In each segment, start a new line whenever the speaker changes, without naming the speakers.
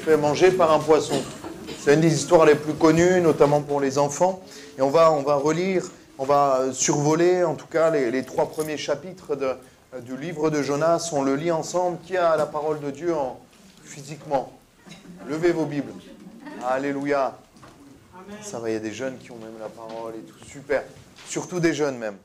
fait manger par un poisson. C'est une des histoires les plus connues, notamment pour les enfants. Et on va relire, on va survoler en tout cas les 3 premiers chapitres du livre de Jonas. On le lit ensemble. Qui a la parole de Dieu physiquement? Levez vos Bibles. Alléluia. Ça va, il y a des jeunes qui ont même la parole et tout. Super. Surtout des jeunes même.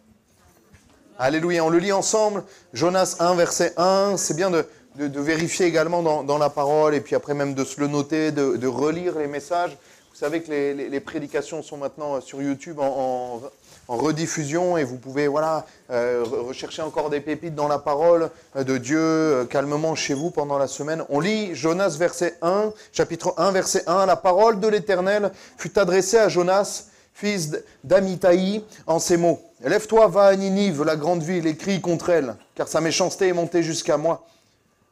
Alléluia. On le lit ensemble. Jonas 1, verset 1. C'est bien de vérifier également dans la parole et puis après même de se le noter, de relire les messages. Vous savez que les prédications sont maintenant sur YouTube en rediffusion et vous pouvez rechercher encore des pépites dans la parole de Dieu calmement chez vous pendant la semaine. On lit Jonas chapitre 1, verset 1. La parole de l'Éternel fut adressée à Jonas, fils d'Amittai, en ces mots. Lève-toi, va à Ninive, la grande ville, et crie contre elle, car sa méchanceté est montée jusqu'à moi.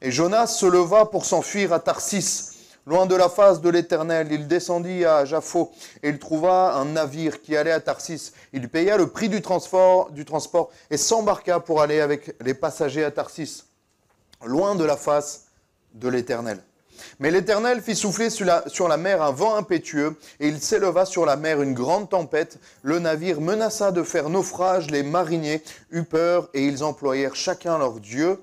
Et Jonas se leva pour s'enfuir à Tarsis, loin de la face de l'Éternel. Il descendit à Jaffo et il trouva un navire qui allait à Tarsis. Il paya le prix du transport et s'embarqua pour aller avec les passagers à Tarsis, loin de la face de l'Éternel. Mais l'Éternel fit souffler sur la mer un vent impétueux, et il s'éleva sur la mer une grande tempête. Le navire menaça de faire naufrage, les mariniers eurent peur, et ils implorèrent chacun leur Dieu,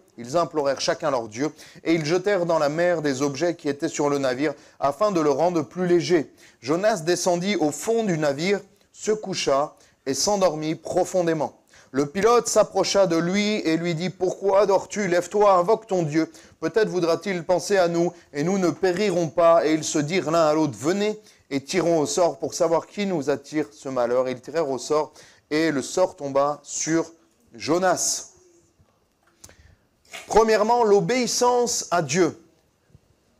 et ils jetèrent dans la mer des objets qui étaient sur le navire, afin de le rendre plus léger. Jonas descendit au fond du navire, se coucha, et s'endormit profondément. Le pilote s'approcha de lui et lui dit « Pourquoi dors-tu? Lève-toi, invoque ton Dieu. Peut-être voudra-t-il penser à nous, et nous ne périrons pas. » Et ils se dirent l'un à l'autre « Venez et tirons au sort pour savoir qui nous attire ce malheur. » Et ils tirèrent au sort, et le sort tomba sur Jonas. Premièrement, l'obéissance à Dieu.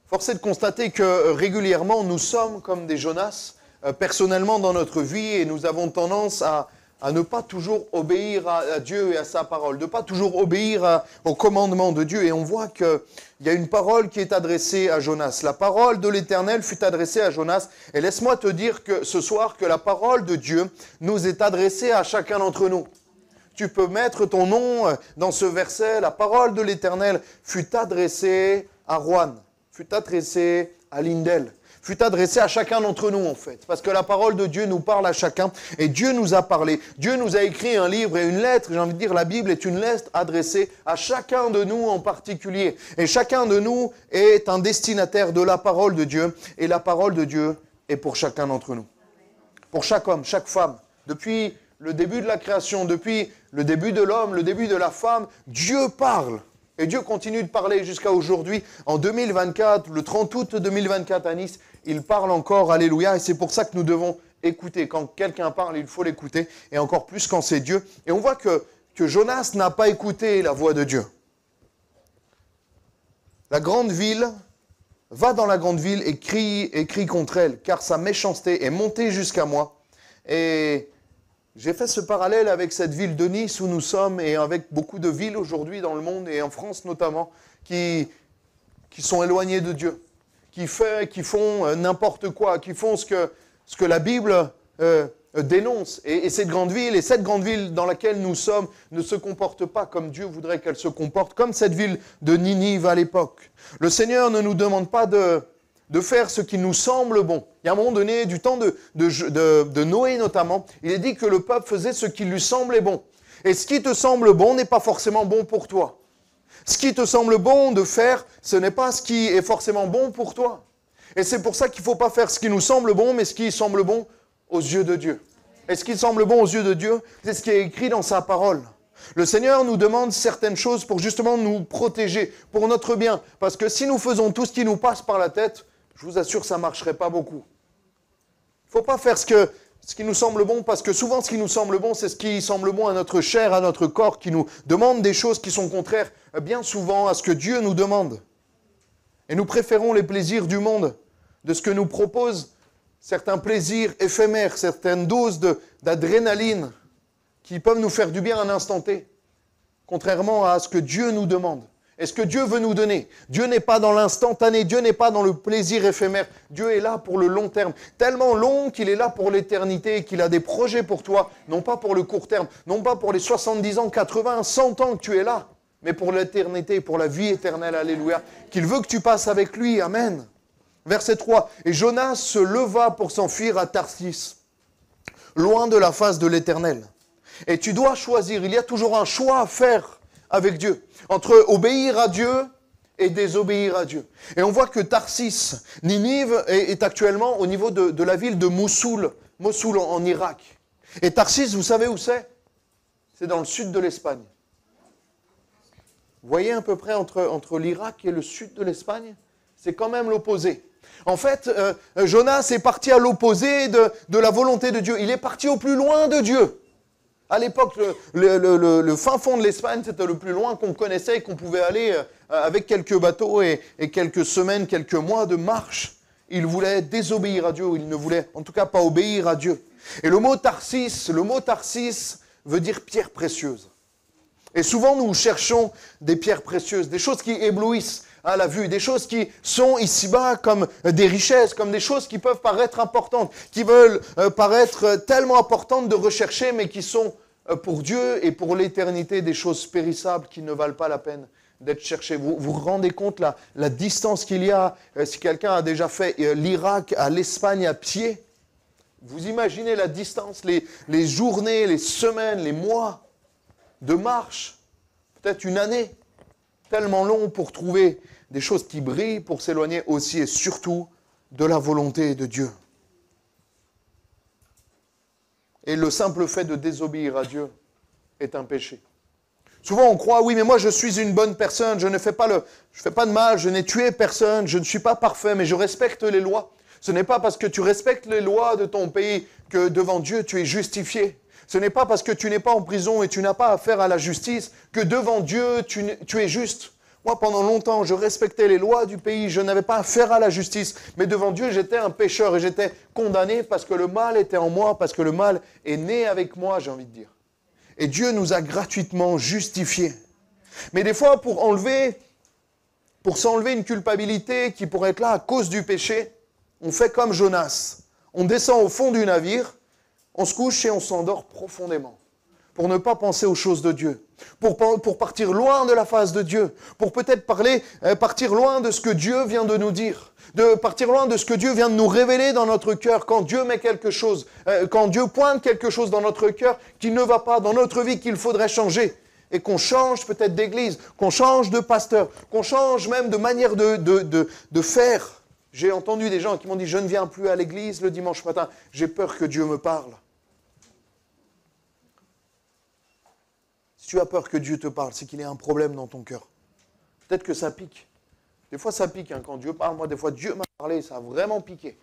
Force est de constater que régulièrement, nous sommes comme des Jonas, personnellement dans notre vie, et nous avons tendance à ne pas toujours obéir à Dieu et à sa parole, de ne pas toujours obéir au commandement de Dieu. Et on voit qu'il y a une parole qui est adressée à Jonas. La parole de l'Éternel fut adressée à Jonas. Et laisse-moi te dire que ce soir, que la parole de Dieu nous est adressée à chacun d'entre nous. Tu peux mettre ton nom dans ce verset. La parole de l'Éternel fut adressée à Juan, fut adressée à Lindel, fut adressée à chacun d'entre nous en fait. Parce que la parole de Dieu nous parle à chacun et Dieu nous a parlé. Dieu nous a écrit un livre et une lettre. J'ai envie de dire, la Bible est une lettre adressée à chacun de nous en particulier. Et chacun de nous est un destinataire de la parole de Dieu. Et la parole de Dieu est pour chacun d'entre nous. Pour chaque homme, chaque femme. Depuis le début de la création, depuis le début de l'homme, le début de la femme, Dieu parle. Et Dieu continue de parler jusqu'à aujourd'hui. En 2024, le 30 août 2024 à Nice, il parle encore, alléluia. Et c'est pour ça que nous devons écouter. Quand quelqu'un parle, il faut l'écouter. Et encore plus quand c'est Dieu. Et on voit que Jonas n'a pas écouté la voix de Dieu. La grande ville, va dans la grande ville et crie contre elle, car sa méchanceté est montée jusqu'à moi. Et j'ai fait ce parallèle avec cette ville de Nice où nous sommes et avec beaucoup de villes aujourd'hui dans le monde et en France notamment qui sont éloignées de Dieu, qui font n'importe quoi, qui font ce que la Bible dénonce. Et cette grande ville dans laquelle nous sommes ne se comporte pas comme Dieu voudrait qu'elle se comporte, comme cette ville de Ninive à l'époque. Le Seigneur ne nous demande pas de faire ce qui nous semble bon. Il y a un moment donné, du temps de Noé notamment, il est dit que le peuple faisait ce qui lui semblait bon. Et ce qui te semble bon n'est pas forcément bon pour toi. Ce qui te semble bon de faire, ce n'est pas ce qui est forcément bon pour toi. Et c'est pour ça qu'il ne faut pas faire ce qui nous semble bon, mais ce qui semble bon aux yeux de Dieu. Et ce qui semble bon aux yeux de Dieu, c'est ce qui est écrit dans sa parole. Le Seigneur nous demande certaines choses pour justement nous protéger, pour notre bien. Parce que si nous faisons tout ce qui nous passe par la tête, je vous assure, ça ne marcherait pas beaucoup. Il ne faut pas faire ce qui nous semble bon, parce que souvent ce qui nous semble bon, c'est ce qui semble bon à notre chair, à notre corps, qui nous demande des choses qui sont contraires bien souvent à ce que Dieu nous demande. Et nous préférons les plaisirs du monde, de ce que nous proposent certains plaisirs éphémères, certaines doses d'adrénaline qui peuvent nous faire du bien à un instant T, contrairement à ce que Dieu nous demande. Et ce que Dieu veut nous donner. Dieu n'est pas dans l'instantané, Dieu n'est pas dans le plaisir éphémère. Dieu est là pour le long terme. Tellement long qu'il est là pour l'éternité et qu'il a des projets pour toi, non pas pour le court terme, non pas pour les 70 ans, 80, 100 ans que tu es là, mais pour l'éternité, pour la vie éternelle, alléluia, qu'il veut que tu passes avec lui, amen. Verset 3. « Et Jonas se leva pour s'enfuir à Tarsis, loin de la face de l'Éternel. » Et tu dois choisir, il y a toujours un choix à faire avec Dieu, entre obéir à Dieu et désobéir à Dieu. Et on voit que Tarsis, Ninive, est actuellement au niveau de la ville de Mossoul en Irak. Et Tarsis, vous savez où c'est? C'est dans le sud de l'Espagne. Vous voyez à peu près entre l'Irak et le sud de l'Espagne? C'est quand même l'opposé. En fait, Jonas est parti à l'opposé de la volonté de Dieu. Il est parti au plus loin de Dieu. À l'époque, le fin fond de l'Espagne, c'était le plus loin qu'on connaissait et qu'on pouvait aller avec quelques bateaux et quelques semaines, quelques mois de marche. Il voulait désobéir à Dieu, ou il ne voulait en tout cas pas obéir à Dieu. Et le mot Tarsis veut dire pierre précieuse. Et souvent, nous cherchons des pierres précieuses, des choses qui éblouissent à la vue, des choses qui sont ici-bas comme des richesses, comme des choses qui peuvent paraître importantes, qui veulent paraître tellement importantes de rechercher, mais qui sont pour Dieu et pour l'éternité des choses périssables qui ne valent pas la peine d'être cherchées. Vous vous rendez compte la distance qu'il y a, si quelqu'un a déjà fait l'Irak à l'Espagne à pied, vous imaginez la distance, les journées, les semaines, les mois de marche, peut-être une année, tellement long pour trouver des choses qui brillent, pour s'éloigner aussi et surtout de la volonté de Dieu. Et le simple fait de désobéir à Dieu est un péché. Souvent on croit, oui mais moi je suis une bonne personne, je ne fais pas de mal, je n'ai tué personne, je ne suis pas parfait, mais je respecte les lois. Ce n'est pas parce que tu respectes les lois de ton pays que devant Dieu tu es justifié. Ce n'est pas parce que tu n'es pas en prison et tu n'as pas affaire à la justice que devant Dieu tu es juste. Moi, pendant longtemps, je respectais les lois du pays, je n'avais pas affaire à la justice. Mais devant Dieu, j'étais un pécheur et j'étais condamné parce que le mal était en moi, parce que le mal est né avec moi, j'ai envie de dire. Et Dieu nous a gratuitement justifiés. Mais des fois, pour s'enlever une culpabilité qui pourrait être là à cause du péché, on fait comme Jonas. On descend au fond du navire, on se couche et on s'endort profondément. Pour ne pas penser aux choses de Dieu, pour partir loin de la face de Dieu, pour peut-être partir loin de ce que Dieu vient de nous dire, de partir loin de ce que Dieu vient de nous révéler dans notre cœur, quand Dieu met quelque chose, quand Dieu pointe quelque chose dans notre cœur qui ne va pas dans notre vie, qu'il faudrait changer, et qu'on change peut-être d'église, qu'on change de pasteur, qu'on change même de manière de faire. J'ai entendu des gens qui m'ont dit « Je ne viens plus à l'église le dimanche matin, j'ai peur que Dieu me parle ». Si tu as peur que Dieu te parle, c'est qu'il y a un problème dans ton cœur. Peut-être que ça pique. Des fois, ça pique. Quand Dieu parle, moi, des fois, Dieu m'a parlé, ça a vraiment piqué.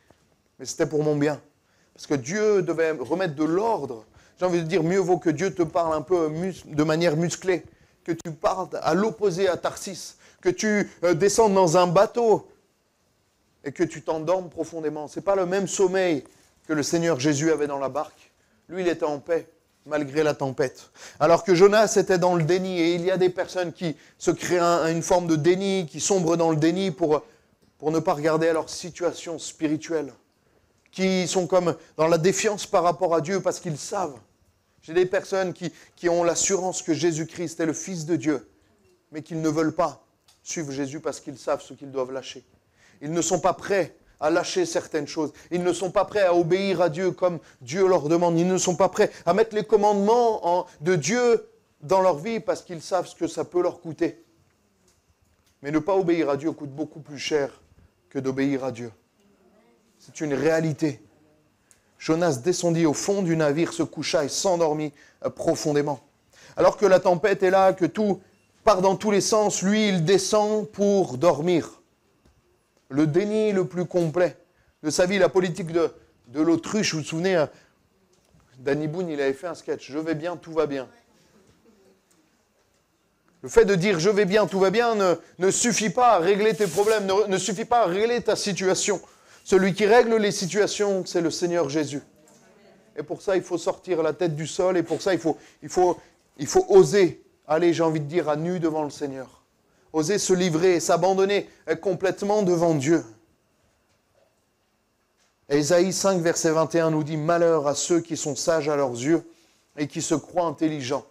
Mais c'était pour mon bien. Parce que Dieu devait remettre de l'ordre. J'ai envie de dire, mieux vaut que Dieu te parle un peu de manière musclée, que tu parles à l'opposé à Tarsis, que tu descendes dans un bateau et que tu t'endormes profondément. Ce n'est pas le même sommeil que le Seigneur Jésus avait dans la barque. Lui, il était en paix, malgré la tempête. Alors que Jonas était dans le déni, et il y a des personnes qui se créent une forme de déni, qui sombrent dans le déni pour ne pas regarder à leur situation spirituelle, qui sont comme dans la défiance par rapport à Dieu parce qu'ils savent. J'ai des personnes qui ont l'assurance que Jésus-Christ est le Fils de Dieu, mais qu'ils ne veulent pas suivre Jésus parce qu'ils savent ce qu'ils doivent lâcher. Ils ne sont pas prêts à lâcher certaines choses. Ils ne sont pas prêts à obéir à Dieu comme Dieu leur demande. Ils ne sont pas prêts à mettre les commandements de Dieu dans leur vie parce qu'ils savent ce que ça peut leur coûter. Mais ne pas obéir à Dieu coûte beaucoup plus cher que d'obéir à Dieu. C'est une réalité. Jonas descendit au fond du navire, se coucha et s'endormit profondément. Alors que la tempête est là, que tout part dans tous les sens, lui, il descend pour dormir. Le déni le plus complet de sa vie, la politique de l'autruche. Vous vous souvenez, Danny Boone, il avait fait un sketch, « Je vais bien, tout va bien ». Le fait de dire « je vais bien, tout va bien » ne suffit pas à régler tes problèmes, ne suffit pas à régler ta situation. Celui qui règle les situations, c'est le Seigneur Jésus. Et pour ça, il faut sortir la tête du sol, et pour ça, il faut oser aller, j'ai envie de dire, à nu devant le Seigneur. Oser se livrer et s'abandonner complètement devant Dieu. Et Ésaïe 5, verset 21 nous dit « Malheur à ceux qui sont sages à leurs yeux et qui se croient intelligents.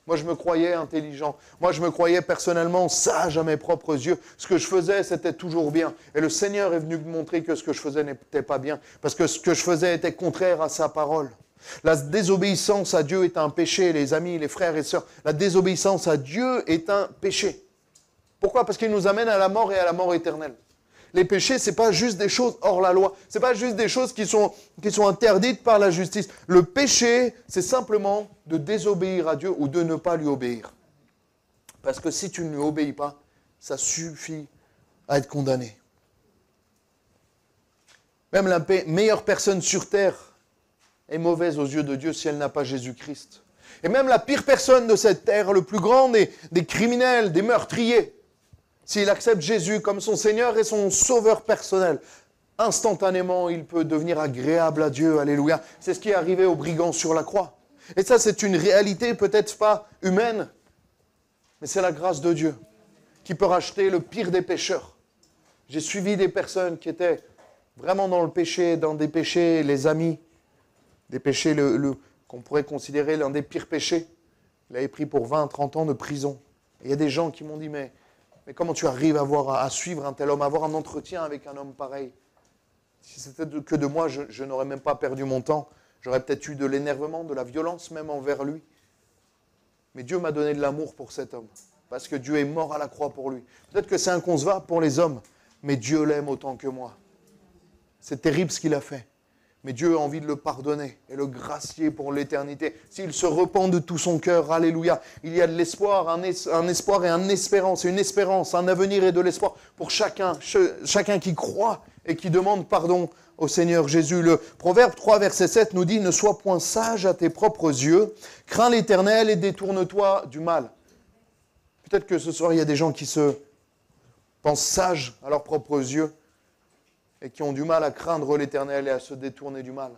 Moi, je me croyais intelligent. Moi, je me croyais personnellement sage à mes propres yeux. Ce que je faisais, c'était toujours bien. Et le Seigneur est venu me montrer que ce que je faisais n'était pas bien. Parce que ce que je faisais était contraire à sa parole. La désobéissance à Dieu est un péché, les amis, les frères et sœurs. La désobéissance à Dieu est un péché. Pourquoi? Parce qu'il nous amène à la mort et à la mort éternelle. Les péchés, ce n'est pas juste des choses hors la loi. Ce n'est pas juste des choses qui sont interdites par la justice. Le péché, c'est simplement de désobéir à Dieu ou de ne pas lui obéir. Parce que si tu ne lui obéis pas, ça suffit à être condamné. Même la meilleure personne sur terre est mauvaise aux yeux de Dieu si elle n'a pas Jésus-Christ. Et même la pire personne de cette terre, le plus grand des criminels, des meurtriers, s'il accepte Jésus comme son Seigneur et son Sauveur personnel, instantanément, il peut devenir agréable à Dieu. Alléluia. C'est ce qui est arrivé aux brigands sur la croix. Et ça, c'est une réalité peut-être pas humaine, mais c'est la grâce de Dieu qui peut racheter le pire des pécheurs. J'ai suivi des personnes qui étaient vraiment dans le péché, dans des péchés, les amis, des péchés qu'on pourrait considérer l'un des pires péchés. Il avait pris pour 20, 30 ans de prison. Et il y a des gens qui m'ont dit, mais comment tu arrives à suivre un tel homme, à avoir un entretien avec un homme pareil? Si c'était que de moi, je n'aurais même pas perdu mon temps. J'aurais peut-être eu de l'énervement, de la violence même envers lui. Mais Dieu m'a donné de l'amour pour cet homme. Parce que Dieu est mort à la croix pour lui. Peut-être que c'est inconcevable pour les hommes, mais Dieu l'aime autant que moi. C'est terrible ce qu'il a fait. Mais Dieu a envie de le pardonner et le gracier pour l'éternité. S'il se repent de tout son cœur, alléluia, il y a de l'espoir, un espoir et une espérance, un avenir et de l'espoir pour chacun qui croit et qui demande pardon au Seigneur Jésus. Le Proverbe 3, verset 7 nous dit « Ne sois point sage à tes propres yeux, crains l'Éternel et détourne-toi du mal. » Peut-être que ce soir, il y a des gens qui se pensent sages à leurs propres yeux, et qui ont du mal à craindre l'Éternel et à se détourner du mal.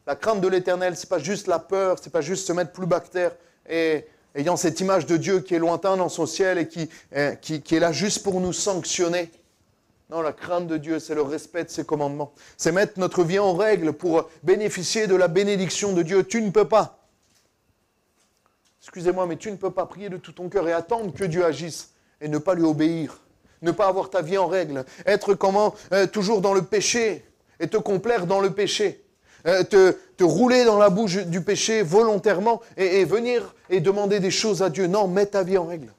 La crainte de l'Éternel, ce n'est pas juste la peur, ce n'est pas juste se mettre plus bas que terre et ayant cette image de Dieu qui est lointain dans son ciel et qui est là juste pour nous sanctionner. Non, la crainte de Dieu, c'est le respect de ses commandements. C'est mettre notre vie en règle pour bénéficier de la bénédiction de Dieu. Tu ne peux pas. Excusez-moi, mais tu ne peux pas prier de tout ton cœur et attendre que Dieu agisse et ne pas lui obéir. Ne pas avoir ta vie en règle, être toujours dans le péché et te complaire dans le péché, te rouler dans la bouche du péché volontairement et venir et demander des choses à Dieu. Non, mets ta vie en règle.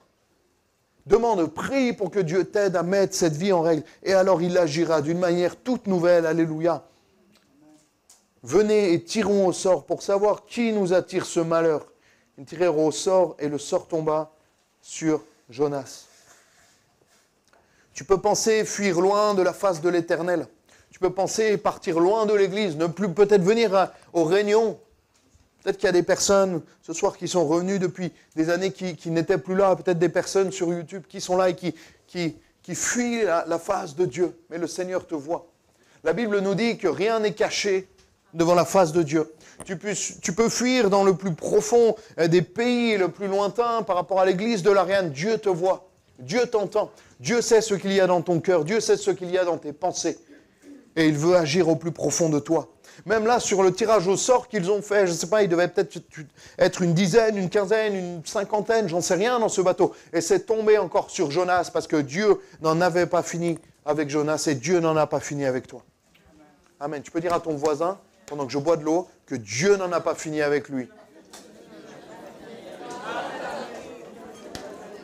Demande, prie pour que Dieu t'aide à mettre cette vie en règle et alors il agira d'une manière toute nouvelle. Alléluia. Venez et tirons au sort pour savoir qui nous attire ce malheur. Ils tirèrent au sort et le sort tomba sur Jonas. Tu peux penser fuir loin de la face de l'Éternel. Tu peux penser partir loin de l'église, ne plus peut-être venir aux réunions. Peut-être qu'il y a des personnes ce soir qui sont revenues depuis des années qui n'étaient plus là. Peut-être des personnes sur YouTube qui sont là et qui fuient la face de Dieu. Mais le Seigneur te voit. La Bible nous dit que rien n'est caché devant la face de Dieu. Tu peux fuir dans le plus profond des pays, le plus lointain par rapport à l'église de l'Ariane. Dieu te voit. Dieu t'entend. Dieu sait ce qu'il y a dans ton cœur. Dieu sait ce qu'il y a dans tes pensées. Et il veut agir au plus profond de toi. Même là, sur le tirage au sort qu'ils ont fait, je ne sais pas, il devait peut-être être une dizaine, une quinzaine, une cinquantaine, j'en sais rien dans ce bateau. Et c'est tombé encore sur Jonas parce que Dieu n'en avait pas fini avec Jonas et Dieu n'en a pas fini avec toi. Amen. Tu peux dire à ton voisin, pendant que je bois de l'eau, que Dieu n'en a pas fini avec lui.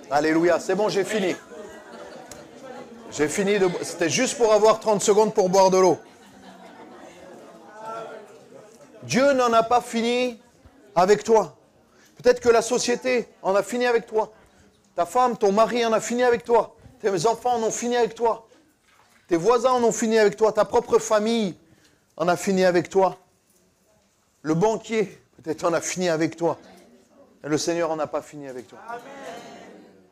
Alléluia, c'est bon, j'ai fini. J'ai fini de... C'était juste pour avoir 30 secondes pour boire de l'eau. Dieu n'en a pas fini avec toi. Peut-être que la société en a fini avec toi. Ta femme, ton mari en a fini avec toi. Tes enfants en ont fini avec toi. Tes voisins en ont fini avec toi. Ta propre famille en a fini avec toi. Le banquier, peut-être en a fini avec toi. Et le Seigneur n'en a pas fini avec toi.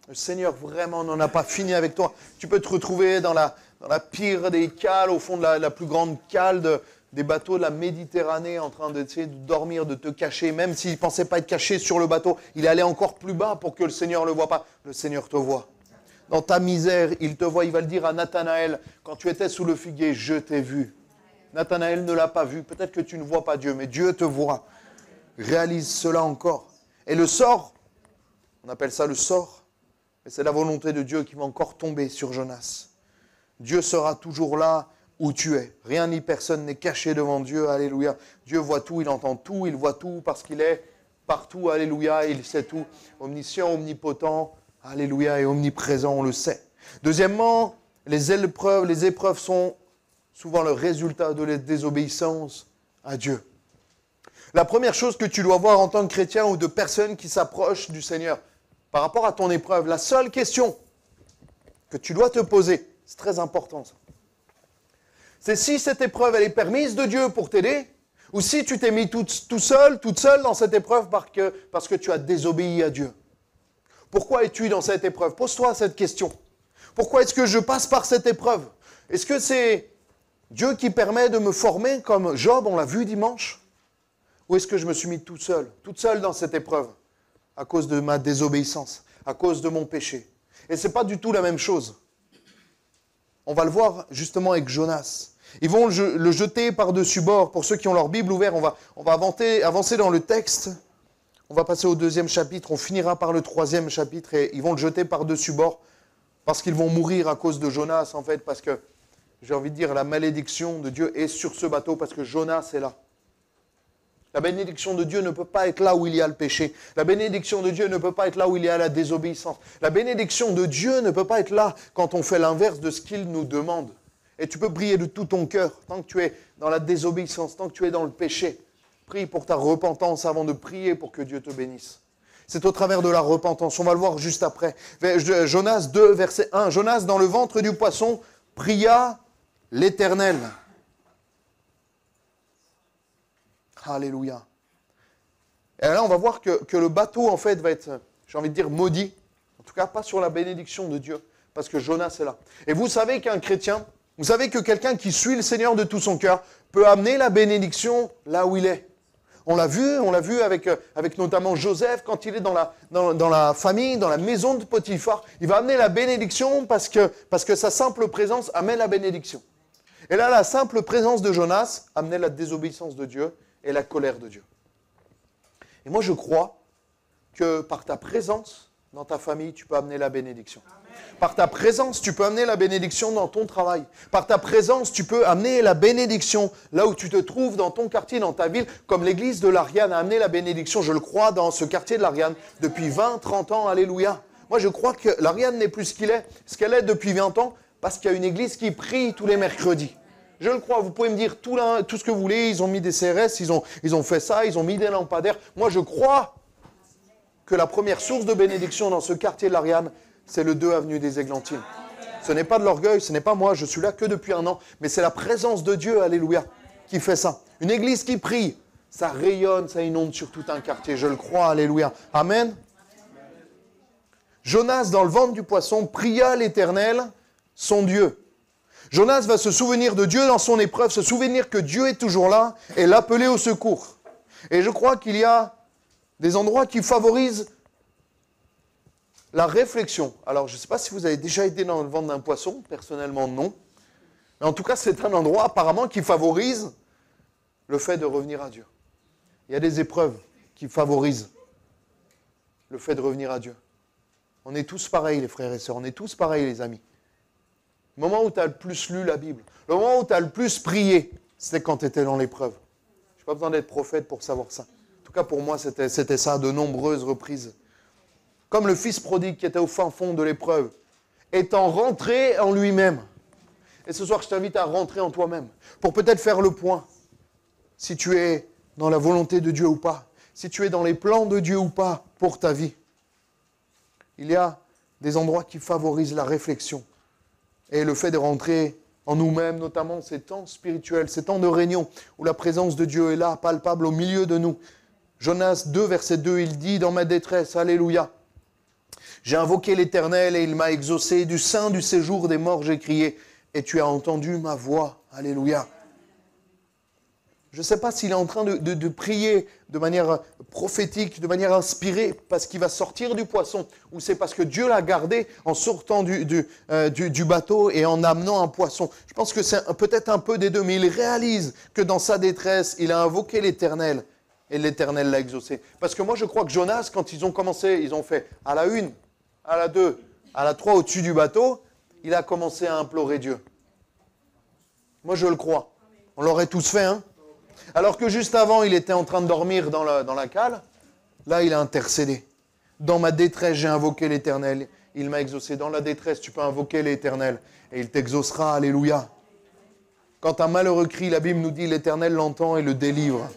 Le Seigneur vraiment n'en a pas fini avec toi. Tu peux te retrouver dans la pire des cales, au fond de la plus grande cale des bateaux de la Méditerranée, en train de dormir, de te cacher. Même s'il ne pensait pas être caché sur le bateau, il allait encore plus bas pour que le Seigneur ne le voie pas. Le Seigneur te voit. Dans ta misère, il te voit. Il va le dire à Nathanaël, quand tu étais sous le figuier, je t'ai vu. Nathanaël ne l'a pas vu. Peut-être que tu ne vois pas Dieu, mais Dieu te voit. Réalise cela encore. Et le sort On appelle ça le sort. Mais c'est la volonté de Dieu qui va encore tomber sur Jonas. Dieu sera toujours là où tu es. Rien ni personne n'est caché devant Dieu. Alléluia. Dieu voit tout, il entend tout, il voit tout parce qu'il est partout. Alléluia. Il sait tout. Omniscient, omnipotent. Alléluia. Et omniprésent, on le sait. Deuxièmement, les épreuves sont souvent le résultat de la désobéissance à Dieu. La première chose que tu dois voir en tant que chrétien ou de personne qui s'approche du Seigneur, par rapport à ton épreuve, la seule question que tu dois te poser, c'est très important ça, c'est si cette épreuve elle est permise de Dieu pour t'aider, ou si tu t'es mis toute seule dans cette épreuve parce que tu as désobéi à Dieu. Pourquoi es-tu dans cette épreuve? Pose-toi cette question. Pourquoi est-ce que je passe par cette épreuve? Est-ce que c'est Dieu qui permet de me former comme Job, on l'a vu dimanche? Ou est-ce que je me suis mis toute seule dans cette épreuve, à cause de ma désobéissance, à cause de mon péché? Et ce n'est pas du tout la même chose. On va le voir justement avec Jonas. Ils vont le jeter par-dessus bord. Pour ceux qui ont leur Bible ouverte, on va avancer dans le texte. On va passer au 2e chapitre, on finira par le 3e chapitre et ils vont le jeter par-dessus bord parce qu'ils vont mourir à cause de Jonas en fait, parce que j'ai envie de dire la malédiction de Dieu est sur ce bateau parce que Jonas est là. La bénédiction de Dieu ne peut pas être là où il y a le péché. La bénédiction de Dieu ne peut pas être là où il y a la désobéissance. La bénédiction de Dieu ne peut pas être là quand on fait l'inverse de ce qu'il nous demande. Et tu peux prier de tout ton cœur tant que tu es dans la désobéissance, tant que tu es dans le péché. Prie pour ta repentance avant de prier pour que Dieu te bénisse. C'est au travers de la repentance. On va le voir juste après. Jonas 2, verset 1. Jonas, dans le ventre du poisson, pria l'Éternel. Alléluia. Et là, on va voir que le bateau, en fait, va être, j'ai envie de dire, maudit. En tout cas, pas sur la bénédiction de Dieu, parce que Jonas est là. Et vous savez qu'un chrétien, vous savez que quelqu'un qui suit le Seigneur de tout son cœur peut amener la bénédiction là où il est. On l'a vu avec notamment Joseph, quand il est dans la famille, dans la maison de Potiphar, il va amener la bénédiction parce que sa simple présence amène la bénédiction. Et là, la simple présence de Jonas amenait la désobéissance de Dieu et la colère de Dieu. Et moi, je crois que par ta présence dans ta famille, tu peux amener la bénédiction. Par ta présence, tu peux amener la bénédiction dans ton travail. Par ta présence, tu peux amener la bénédiction là où tu te trouves, dans ton quartier, dans ta ville, comme l'église de l'Ariane a amené la bénédiction, je le crois, dans ce quartier de l'Ariane, depuis 20, 30 ans, alléluia. Moi, je crois que l'Ariane n'est plus ce qu'elle est depuis 20 ans, parce qu'il y a une église qui prie tous les mercredis. Je le crois, vous pouvez me dire tout ce que vous voulez, ils ont mis des CRS, ils ont fait ça, ils ont mis des lampadaires. Moi, je crois que la première source de bénédiction dans ce quartier de l'Ariane, c'est le 2 avenue des Églantines. Ce n'est pas de l'orgueil, ce n'est pas moi, je suis là que depuis 1 an, mais c'est la présence de Dieu, alléluia, qui fait ça. Une église qui prie, ça rayonne, ça inonde sur tout un quartier, je le crois, alléluia. Amen. Jonas, dans le ventre du poisson, pria l'Éternel, son Dieu. Jonas va se souvenir de Dieu dans son épreuve, se souvenir que Dieu est toujours là et l'appeler au secours. Et je crois qu'il y a des endroits qui favorisent la réflexion. Alors, je ne sais pas si vous avez déjà été dans le ventre d'un poisson, personnellement non. Mais en tout cas, c'est un endroit apparemment qui favorise le fait de revenir à Dieu. Il y a des épreuves qui favorisent le fait de revenir à Dieu. On est tous pareils, les frères et sœurs, on est tous pareils, les amis. Le moment où tu as le plus lu la Bible, le moment où tu as le plus prié, c'était quand tu étais dans l'épreuve. Je n'ai pas besoin d'être prophète pour savoir ça. En tout cas, pour moi, c'était ça à de nombreuses reprises. Comme le fils prodigue qui était au fin fond de l'épreuve, étant rentré en lui-même. Et ce soir, je t'invite à rentrer en toi-même, pour peut-être faire le point, si tu es dans la volonté de Dieu ou pas, si tu es dans les plans de Dieu ou pas pour ta vie. Il y a des endroits qui favorisent la réflexion et le fait de rentrer en nous-mêmes, notamment ces temps spirituels, ces temps de réunion où la présence de Dieu est là, palpable au milieu de nous. Jonas 2, verset 2, il dit « Dans ma détresse, alléluia, j'ai invoqué l'Éternel et il m'a exaucé. Du sein du séjour des morts, j'ai crié et tu as entendu ma voix. Alléluia. » Je ne sais pas s'il est en train de prier de manière prophétique, de manière inspirée, parce qu'il va sortir du poisson, ou c'est parce que Dieu l'a gardé en sortant du bateau et en amenant un poisson. Je pense que c'est peut-être un peu des deux, mais il réalise que dans sa détresse, il a invoqué l'Éternel et l'Éternel l'a exaucé. Parce que moi, je crois que Jonas, quand ils ont commencé, ils ont fait à la 1, à la 2, à la 3 au-dessus du bateau, il a commencé à implorer Dieu. Moi, je le crois. On l'aurait tous fait, hein? Alors que juste avant, il était en train de dormir dans la cale. Là, il a intercédé. Dans ma détresse, j'ai invoqué l'Éternel. Il m'a exaucé. Dans la détresse, tu peux invoquer l'Éternel. Et il t'exaucera. Alléluia. Quand un malheureux crie, la Bible nous dit, l'Éternel l'entend et le délivre.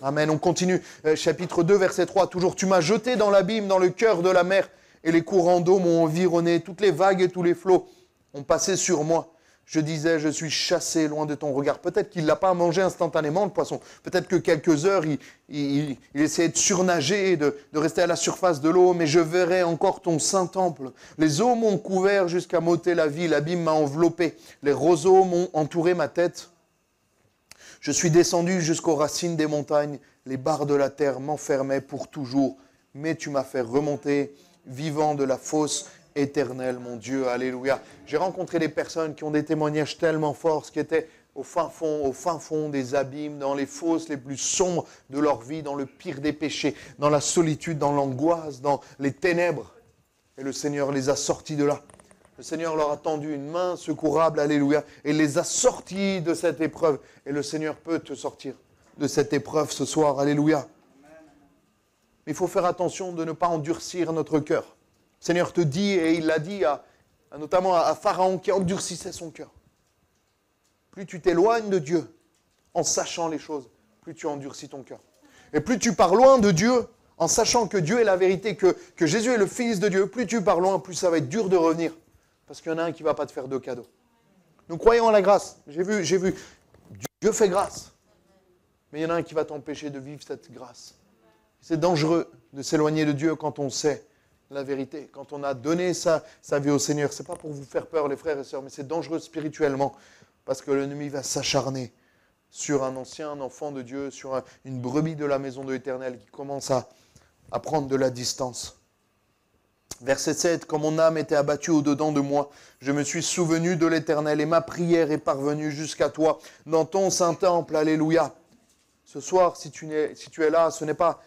Amen. On continue. Chapitre 2, verset 3. Toujours, tu m'as jeté dans l'abîme, dans le cœur de la mer. Et les courants d'eau m'ont environné. Toutes les vagues et tous les flots ont passé sur moi. Je disais, je suis chassé loin de ton regard. Peut-être qu'il ne l'a pas mangé instantanément, le poisson. Peut-être que quelques heures, il essayait de surnager, de rester à la surface de l'eau. Mais je verrai encore ton saint temple. Les eaux m'ont couvert jusqu'à m'ôter la vie. L'abîme m'a enveloppé. Les roseaux m'ont entouré ma tête. Je suis descendu jusqu'aux racines des montagnes. Les barres de la terre m'enfermaient pour toujours. Mais tu m'as fait remonter, vivant de la fosse éternelle, mon Dieu, alléluia. J'ai rencontré des personnes qui ont des témoignages tellement forts, qui étaient au fin fond des abîmes, dans les fosses les plus sombres de leur vie, dans le pire des péchés, dans la solitude, dans l'angoisse, dans les ténèbres. Et le Seigneur les a sortis de là. Le Seigneur leur a tendu une main secourable, alléluia, et les a sortis de cette épreuve. Et le Seigneur peut te sortir de cette épreuve ce soir, alléluia. Mais il faut faire attention de ne pas endurcir notre cœur. Le Seigneur te dit, et il l'a dit notamment à Pharaon qui endurcissait son cœur. Plus tu t'éloignes de Dieu en sachant les choses, plus tu endurcis ton cœur. Et plus tu pars loin de Dieu en sachant que Dieu est la vérité, que Jésus est le Fils de Dieu, plus tu pars loin, plus ça va être dur de revenir. Parce qu'il y en a un qui ne va pas te faire de cadeau. Nous croyons à la grâce. J'ai vu, Dieu fait grâce. Mais il y en a un qui va t'empêcher de vivre cette grâce. C'est dangereux de s'éloigner de Dieu quand on sait la vérité. Quand on a donné sa vie au Seigneur, ce n'est pas pour vous faire peur, les frères et sœurs, mais c'est dangereux spirituellement, parce que l'ennemi va s'acharner sur un enfant de Dieu, sur une brebis de la maison de l'Éternel qui commence à prendre de la distance. Verset 7, « Quand mon âme était abattue au-dedans de moi, je me suis souvenu de l'Éternel et ma prière est parvenue jusqu'à toi dans ton saint temple. » Alléluia. Ce soir, si tu es là, ce n'est pas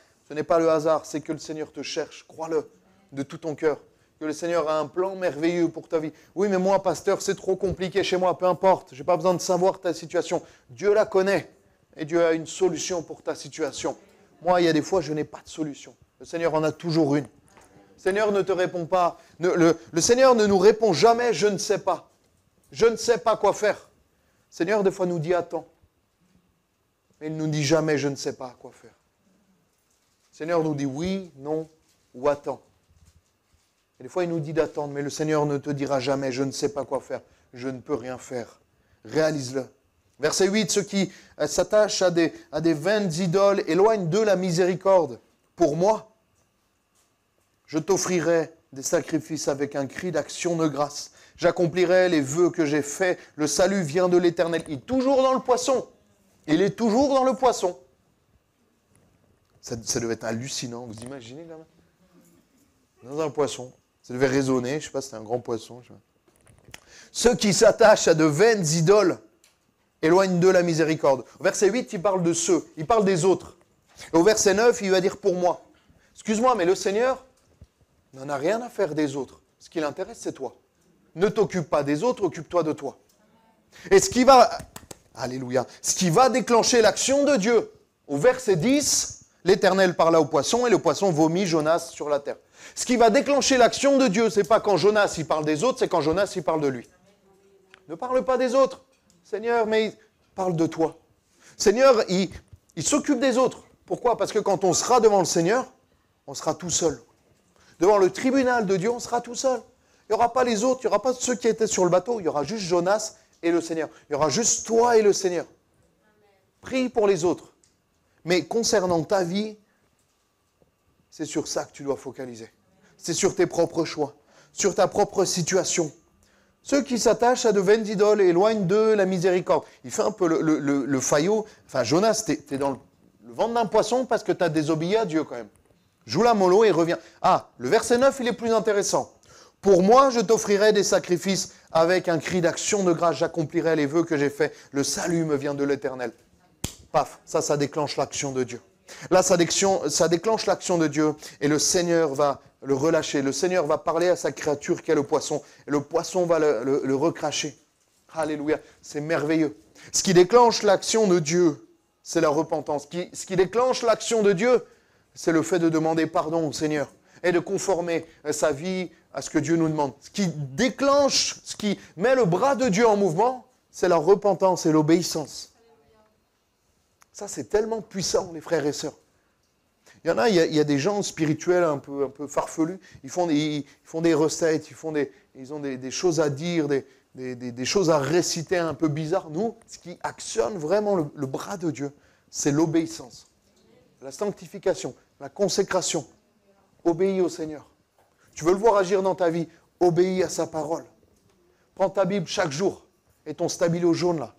le hasard, c'est que le Seigneur te cherche, crois-le. De tout ton cœur, que le Seigneur a un plan merveilleux pour ta vie. Oui, mais moi, pasteur, c'est trop compliqué chez moi, peu importe, je n'ai pas besoin de savoir ta situation. Dieu la connaît et Dieu a une solution pour ta situation. Moi, il y a des fois, je n'ai pas de solution. Le Seigneur en a toujours une. Le Seigneur ne te répond pas. Le Seigneur ne nous répond jamais, je ne sais pas. Je ne sais pas quoi faire. Le Seigneur, des fois, nous dit attends. Mais il ne nous dit jamais, je ne sais pas quoi faire. Le Seigneur nous dit oui, non ou attends. Et des fois, il nous dit d'attendre, mais le Seigneur ne te dira jamais, je ne sais pas quoi faire, je ne peux rien faire. Réalise-le. Verset 8, ceux qui s'attachent à des vaines idoles éloignent d'eux la miséricorde. Pour moi, je t'offrirai des sacrifices avec un cri d'action de grâce. J'accomplirai les vœux que j'ai faits. Le salut vient de l'Éternel. Il est toujours dans le poisson. Il est toujours dans le poisson. Ça devait être hallucinant, vous imaginez là? Dans un poisson. Ça devait résonner, je ne sais pas, c'était un grand poisson. Ceux qui s'attachent à de vaines idoles éloignent d'eux la miséricorde. Au verset 8, il parle de ceux, il parle des autres. Et au verset 9, il va dire pour moi. Excuse-moi, mais le Seigneur n'en a rien à faire des autres. Ce qui l'intéresse, c'est toi. Ne t'occupe pas des autres, occupe-toi de toi. Et ce qui va déclencher l'action de Dieu, au verset 10, l'Éternel parla au poisson et le poisson vomit Jonas sur la terre. Ce qui va déclencher l'action de Dieu, ce n'est pas quand Jonas il parle des autres, c'est quand Jonas il parle de lui. Ne parle pas des autres, Seigneur, mais il parle de toi. Seigneur, il s'occupe des autres. Pourquoi? Parce que quand on sera devant le Seigneur, on sera tout seul. Devant le tribunal de Dieu, on sera tout seul. Il n'y aura pas les autres, il n'y aura pas ceux qui étaient sur le bateau, il y aura juste Jonas et le Seigneur. Il y aura juste toi et le Seigneur. Prie pour les autres. Mais concernant ta vie, c'est sur ça que tu dois focaliser. C'est sur tes propres choix, sur ta propre situation. Ceux qui s'attachent à de vaines idoles éloignent d'eux la miséricorde. Il fait un peu le faillot. Enfin, Jonas, tu es dans le ventre d'un poisson parce que tu as désobéi à Dieu quand même. Joue la mollo et reviens. Ah, le verset 9, il est plus intéressant. Pour moi, je t'offrirai des sacrifices avec un cri d'action de grâce. J'accomplirai les vœux que j'ai faits. Le salut me vient de l'Éternel. Paf, ça déclenche l'action de Dieu. Là, ça déclenche l'action de Dieu et le Seigneur va le relâcher. Le Seigneur va parler à sa créature qui est le poisson. Et le poisson va le recracher. Alléluia, c'est merveilleux. Ce qui déclenche l'action de Dieu, c'est la repentance. Ce qui déclenche l'action de Dieu, c'est le fait de demander pardon au Seigneur et de conformer sa vie à ce que Dieu nous demande. Ce qui déclenche, ce qui met le bras de Dieu en mouvement, c'est la repentance et l'obéissance. Ça, c'est tellement puissant, les frères et sœurs. Il y en a, il y a des gens spirituels un peu farfelus. Ils font des recettes, ils ont des choses à dire, des choses à réciter un peu bizarres. Nous, ce qui actionne vraiment le bras de Dieu, c'est l'obéissance, la sanctification, la consécration. Obéis au Seigneur. Tu veux le voir agir dans ta vie, obéis à sa parole. Prends ta Bible chaque jour et ton stabilo jaune là,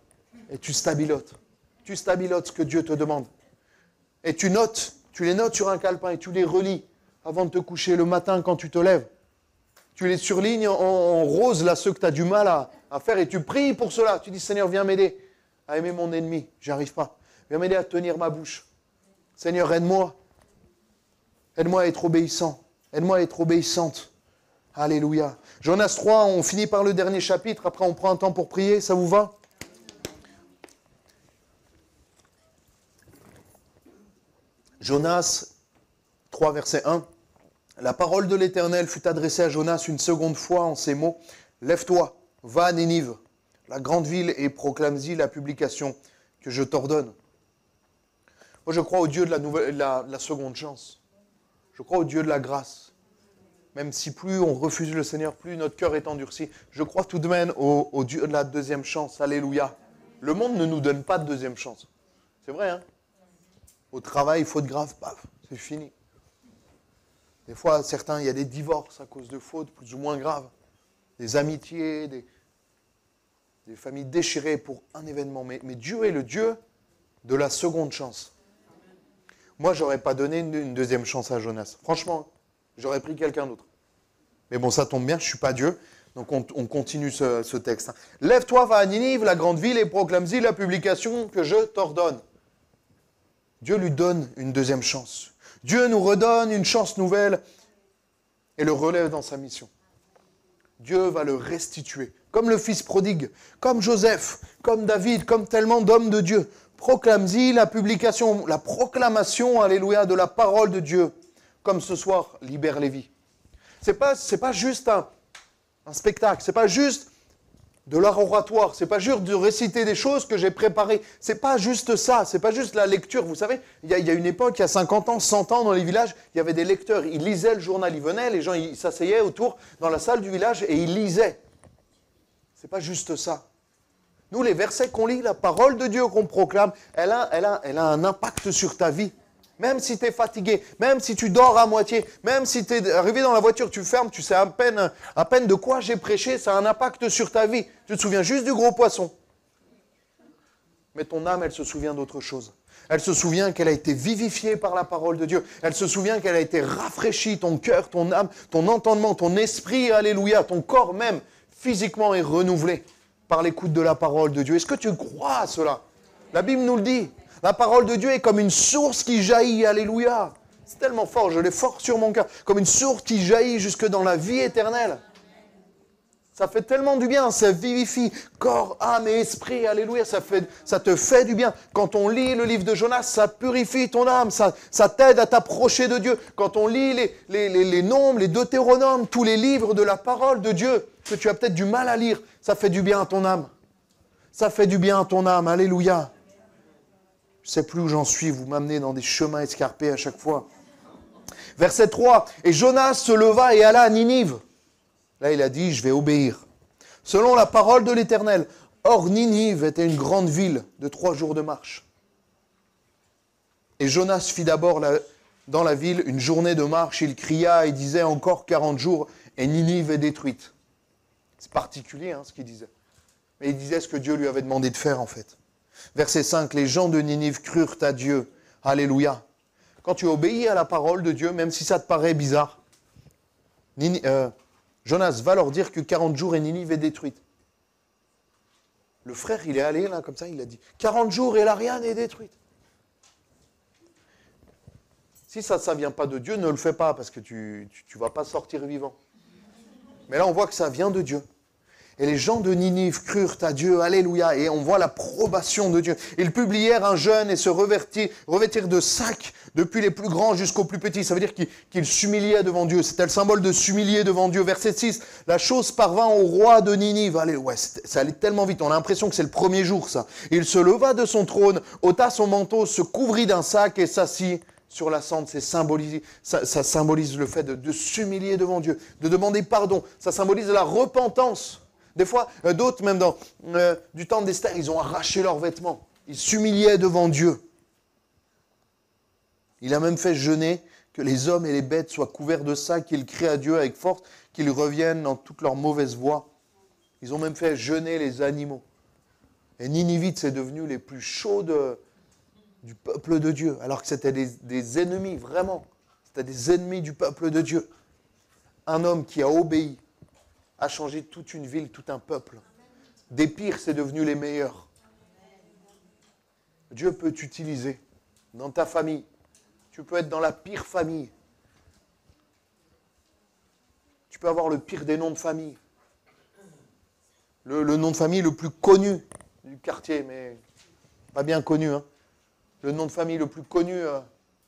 et tu stabilotes. Tu stabilotes ce que Dieu te demande. Et tu les notes sur un calepin et tu les relis avant de te coucher le matin quand tu te lèves. Tu les surlignes en rose, là, ceux que tu as du mal à faire, et tu pries pour cela. Tu dis, Seigneur, viens m'aider à aimer mon ennemi. J'y arrive pas. Viens m'aider à tenir ma bouche. Seigneur, aide-moi. Aide-moi à être obéissant. Aide-moi à être obéissante. Alléluia. Jonas 3, on finit par le dernier chapitre. Après, on prend un temps pour prier. Ça vous va? Jonas 3, verset 1. La parole de l'Éternel fut adressée à Jonas une seconde fois en ces mots. Lève-toi, va à Ninive, la grande ville, et proclame-y la publication que je t'ordonne. Moi, je crois au Dieu de la seconde chance. Je crois au Dieu de la grâce. Même si plus on refuse le Seigneur, plus notre cœur est endurci. Je crois tout de même au Dieu de la deuxième chance. Alléluia. Le monde ne nous donne pas de deuxième chance. C'est vrai, hein? Au travail, faute grave, paf, c'est fini. Des fois, il y a des divorces à cause de fautes plus ou moins graves. Des amitiés, des familles déchirées pour un événement. Mais Dieu est le Dieu de la seconde chance. Moi, je n'aurais pas donné une deuxième chance à Jonas. Franchement, j'aurais pris quelqu'un d'autre. Mais bon, ça tombe bien, je ne suis pas Dieu. Donc on continue ce texte. Lève-toi, va à Ninive, la grande ville, et proclame-y la publication que je t'ordonne. Dieu lui donne une deuxième chance. Dieu nous redonne une chance nouvelle et le relève dans sa mission. Dieu va le restituer, comme le fils prodigue, comme Joseph, comme David, comme tellement d'hommes de Dieu. Proclame-y la publication, la proclamation, alléluia, de la parole de Dieu, comme ce soir, libère les vies. C'est pas juste un spectacle, c'est pas juste de l'art oratoire, c'est pas juste de réciter des choses que j'ai préparées, c'est pas juste ça, c'est pas juste la lecture. Vous savez, il y a une époque, il y a 50 ans, 100 ans, dans les villages, il y avait des lecteurs, ils lisaient le journal, ils venaient, les gens ils s'asseyaient autour dans la salle du village et ils lisaient. C'est pas juste ça. Nous, les versets qu'on lit, la parole de Dieu qu'on proclame, elle a un impact sur ta vie. Même si tu es fatigué, même si tu dors à moitié, même si tu es arrivé dans la voiture, tu fermes, tu sais à peine de quoi j'ai prêché, ça a un impact sur ta vie. Tu te souviens juste du gros poisson. Mais ton âme, elle se souvient d'autre chose. Elle se souvient qu'elle a été vivifiée par la parole de Dieu. Elle se souvient qu'elle a été rafraîchie, ton cœur, ton âme, ton entendement, ton esprit, alléluia, ton corps même, physiquement est renouvelé par l'écoute de la parole de Dieu. Est-ce que tu crois à cela? La Bible nous le dit. La parole de Dieu est comme une source qui jaillit, alléluia. C'est tellement fort, je l'ai fort sur mon cœur. Comme une source qui jaillit jusque dans la vie éternelle. Ça fait tellement du bien, ça vivifie corps, âme et esprit, alléluia. Ça te fait du bien. Quand on lit le livre de Jonas, ça purifie ton âme, ça t'aide à t'approcher de Dieu. Quand on lit les Nombres, les Deutéronomes, tous les livres de la parole de Dieu, que tu as peut-être du mal à lire, ça fait du bien à ton âme. Ça fait du bien à ton âme, alléluia. Je ne sais plus où j'en suis, vous m'amenez dans des chemins escarpés à chaque fois. Verset 3, « Et Jonas se leva et alla à Ninive. » Là, il a dit, « Je vais obéir. » Selon la parole de l'Éternel. Or, Ninive était une grande ville de 3 jours de marche. Et Jonas fit d'abord dans la ville une journée de marche. Il cria et disait, « Encore 40 jours, et Ninive est détruite. » C'est particulier ce qu'il disait. Mais il disait ce que Dieu lui avait demandé de faire en fait. Verset 5, les gens de Ninive crurent à Dieu. Alléluia. Quand tu obéis à la parole de Dieu, même si ça te paraît bizarre, Jonas va leur dire que 40 jours et Ninive est détruite. Le frère, il est allé là comme ça, il a dit, 40 jours et l'Ariane est détruite. Si ça ne vient pas de Dieu, ne le fais pas, parce que tu ne vas pas sortir vivant. Mais là, on voit que ça vient de Dieu. Et les gens de Ninive crurent à Dieu, alléluia, et on voit l'approbation de Dieu. Ils publièrent un jeûne et se revêtirent de sacs, depuis les plus grands jusqu'aux plus petits. Ça veut dire qu'ils s'humiliaient devant Dieu. C'était le symbole de s'humilier devant Dieu. Verset 6, la chose parvint au roi de Ninive. Allez, ouais, ça allait tellement vite, on a l'impression que c'est le premier jour, ça. Il se leva de son trône, ôta son manteau, se couvrit d'un sac et s'assit sur la cendre. Ça symbolise le fait de s'humilier devant Dieu, de demander pardon. Ça symbolise la repentance. Des fois, d'autres, même dans du temps d'Esther, ils ont arraché leurs vêtements. Ils s'humiliaient devant Dieu. Il a même fait jeûner que les hommes et les bêtes soient couverts de ça, qu'ils crient à Dieu avec force, qu'ils reviennent dans toute leur mauvaise voie. Ils ont même fait jeûner les animaux. Et Ninivites, c'est devenu les plus chauds du peuple de Dieu, alors que c'était des ennemis, vraiment. C'était des ennemis du peuple de Dieu. Un homme qui a obéi a changé toute une ville, tout un peuple. Des pires, c'est devenu les meilleurs. Dieu peut t'utiliser dans ta famille. Tu peux être dans la pire famille. Tu peux avoir le pire des noms de famille. Le nom de famille le plus connu du quartier, mais pas bien connu. Hein. Le nom de famille le plus connu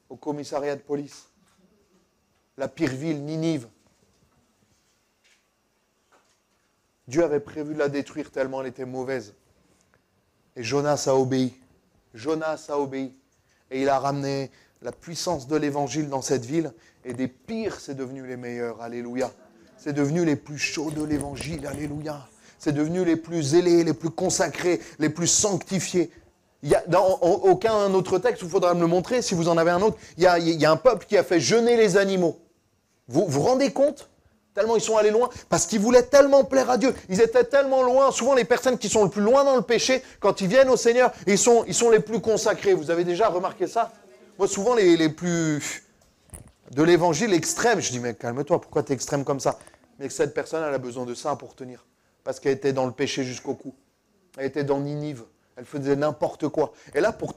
au commissariat de police. La pire ville, Ninive. Dieu avait prévu de la détruire tellement elle était mauvaise. Et Jonas a obéi. Jonas a obéi. Et il a ramené la puissance de l'évangile dans cette ville. Et des pires, c'est devenu les meilleurs. Alléluia. C'est devenu les plus chauds de l'évangile. Alléluia. C'est devenu les plus zélés, les plus consacrés, les plus sanctifiés. Il y a, dans aucun autre texte, il faudra me le montrer, si vous en avez un autre, il y a un peuple qui a fait jeûner les animaux. Vous vous rendez compte ? Tellement ils sont allés loin, parce qu'ils voulaient tellement plaire à Dieu. Ils étaient tellement loin. Souvent, les personnes qui sont le plus loin dans le péché, quand ils viennent au Seigneur, ils sont les plus consacrés. Vous avez déjà remarqué ça ? Moi, souvent, les plus de l'évangile extrême, je dis, mais calme-toi, pourquoi tu es extrême comme ça ? Mais cette personne, elle a besoin de ça pour tenir. Parce qu'elle était dans le péché jusqu'au cou. Elle était dans Ninive. Elle faisait n'importe quoi. Et là, pour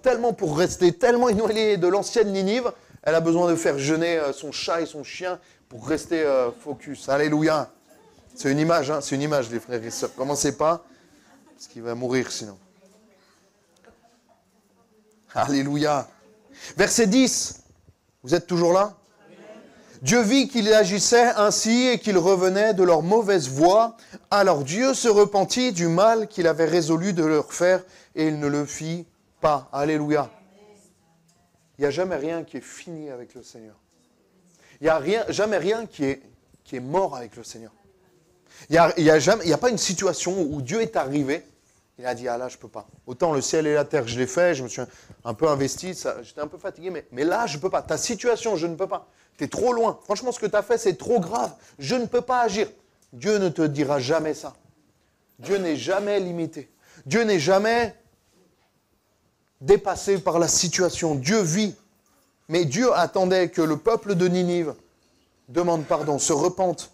rester tellement éloignée de l'ancienne Ninive, elle a besoin de faire jeûner son chat et son chien pour rester focus. Alléluia. C'est une image, hein, c'est une image, les frères et sœurs. Commencez pas, parce qu'il va mourir sinon. Alléluia. Verset 10. Vous êtes toujours là ? Dieu vit qu'ils agissaient ainsi et qu'ils revenaient de leur mauvaise voie. Alors Dieu se repentit du mal qu'il avait résolu de leur faire et il ne le fit pas. Alléluia. Il n'y a jamais rien qui est fini avec le Seigneur. Il n'y a jamais rien qui est mort avec le Seigneur. Il n'y a pas une situation où Dieu est arrivé, il a dit, ah là, je ne peux pas. Autant le ciel et la terre, je l'ai fait, je me suis un peu investi, j'étais un peu fatigué, mais là, je ne peux pas. Ta situation, je ne peux pas. Tu es trop loin. Franchement, ce que tu as fait, c'est trop grave. Je ne peux pas agir. Dieu ne te dira jamais ça. Dieu n'est jamais limité. Dieu n'est jamais dépassé par la situation. Dieu vit. Mais Dieu attendait que le peuple de Ninive demande pardon, se repente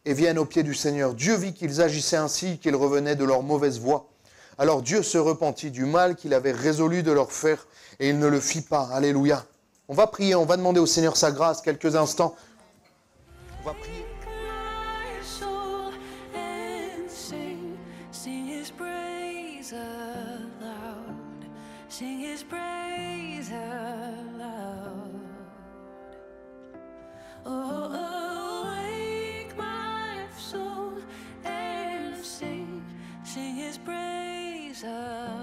et vienne au pied du Seigneur. Dieu vit qu'ils agissaient ainsi, qu'ils revenaient de leur mauvaise voie. Alors Dieu se repentit du mal qu'il avait résolu de leur faire et il ne le fit pas. Alléluia. On va prier, on va demander au Seigneur sa grâce quelques instants. On va prier.
Sing his praise aloud.